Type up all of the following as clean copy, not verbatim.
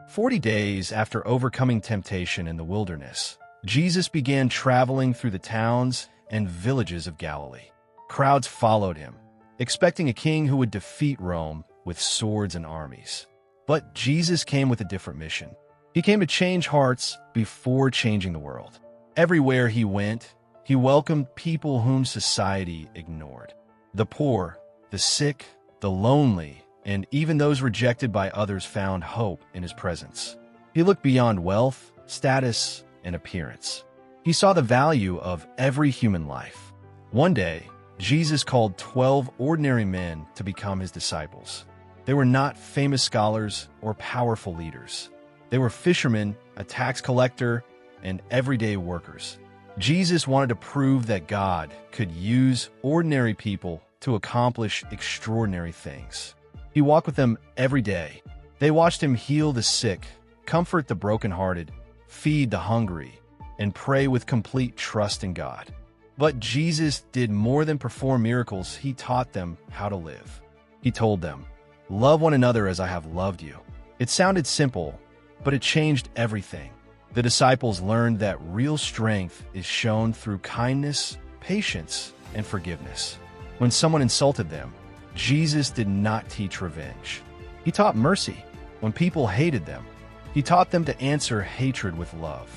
40 days after overcoming temptation in the wilderness, Jesus began traveling through the towns and villages of Galilee. Crowds followed him, expecting a king who would defeat Rome with swords and armies. But Jesus came with a different mission. He came to change hearts before changing the world. Everywhere he went, he welcomed people whom society ignored. The poor, the sick, the lonely, and even those rejected by others found hope in his presence. He looked beyond wealth, status, and appearance. He saw the value of every human life. One day, Jesus called 12 ordinary men to become his disciples. They were not famous scholars or powerful leaders. They were fishermen, a tax collector, and everyday workers. Jesus wanted to prove that God could use ordinary people to accomplish extraordinary things. He walked with them every day. They watched him heal the sick, comfort the brokenhearted, feed the hungry, and pray with complete trust in God. But Jesus did more than perform miracles. He taught them how to live. He told them, "Love one another as I have loved you." It sounded simple, but it changed everything. The disciples learned that real strength is shown through kindness, patience, and forgiveness. When someone insulted them, Jesus did not teach revenge. He taught mercy. When people hated them, he taught them to answer hatred with love.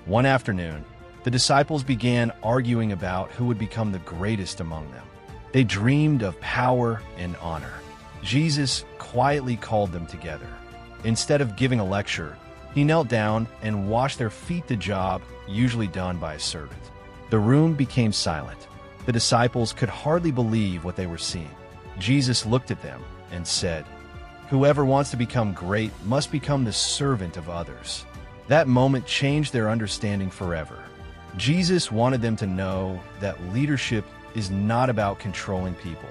One afternoon, the disciples began arguing about who would become the greatest among them. They dreamed of power and honor. Jesus quietly called them together. Instead of giving a lecture, he knelt down and washed their feet, the job usually done by a servant. The room became silent. The disciples could hardly believe what they were seeing. Jesus looked at them and said, "Whoever wants to become great must become the servant of others." That moment changed their understanding forever. Jesus wanted them to know that leadership is not about controlling people.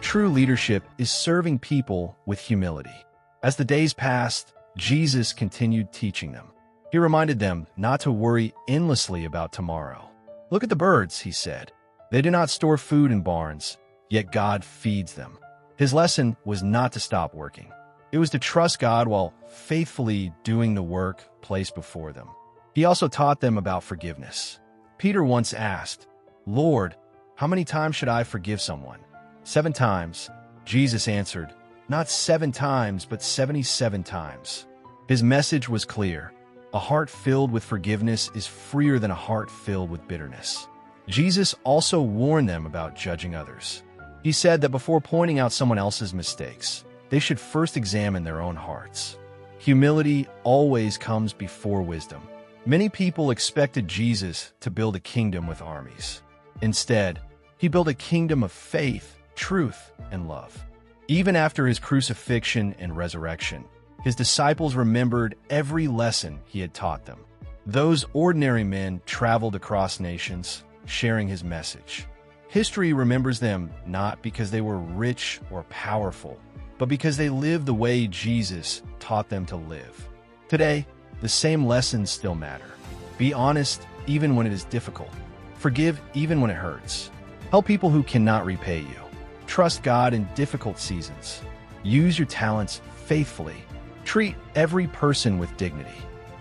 True leadership is serving people with humility. As the days passed, Jesus continued teaching them. He reminded them not to worry endlessly about tomorrow. "Look at the birds," he said. "They do not store food in barns, yet God feeds them." His lesson was not to stop working. It was to trust God while faithfully doing the work placed before them. He also taught them about forgiveness. Peter once asked, "Lord, how many times should I forgive someone?" 7 times. Jesus answered, "Not 7 times, but 77 times. His message was clear. A heart filled with forgiveness is freer than a heart filled with bitterness. Jesus also warned them about judging others. He said that before pointing out someone else's mistakes, they should first examine their own hearts. Humility always comes before wisdom. Many people expected Jesus to build a kingdom with armies. Instead, he built a kingdom of faith, truth, and love. Even after his crucifixion and resurrection, his disciples remembered every lesson he had taught them. Those ordinary men traveled across nations, sharing his message. History remembers them not because they were rich or powerful, but because they lived the way Jesus taught them to live. Today, the same lessons still matter. Be honest even when it is difficult. Forgive even when it hurts. Help people who cannot repay you. Trust God in difficult seasons. Use your talents faithfully. Treat every person with dignity.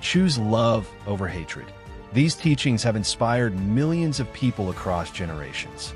Choose love over hatred. These teachings have inspired millions of people across generations.